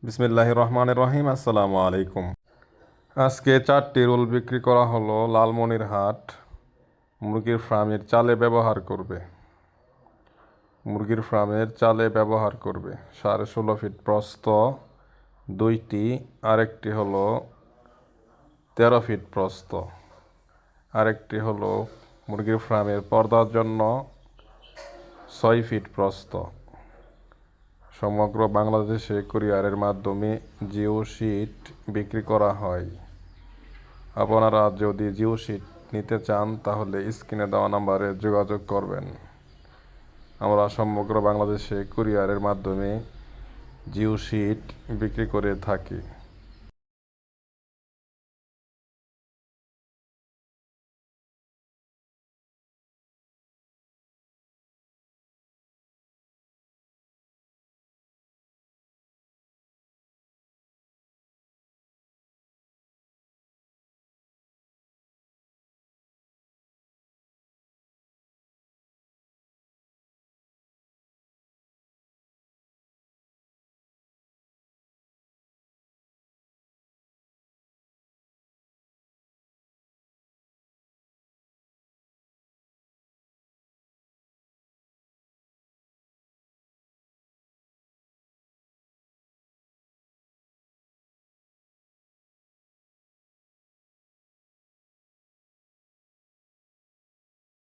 বিসমিল্লাহির রহমানির রহিম। আসসালামু আলাইকুম। আজকে 4টি রোল বিক্রি করা হলো লালমনিরহাট। মুরগির ফার্মের চালে ব্যবহার করবে। মুরগির ফার্মের চালে ব্যবহার করবে 16.5 ফিট প্রস্থ 2টি, আরেকটি হলো 13 ফিট প্রস্থ, আরেকটি হলো মুরগির ফার্মের পর্দার জন্য 6 ফিট প্রস্থ। সমগ্র বাংলাদেশে কুরিয়ারের মাধ্যমে জিও শিট বিক্রি করা হয়। আপনারা যদি জিও শিট নিতে চান তাহলে স্ক্রিনে দেওয়া নাম্বারে যোগাযোগ করবেন। আমরা সমগ্র বাংলাদেশে কুরিয়ারের মাধ্যমে জিও শিট বিক্রি করে থাকি।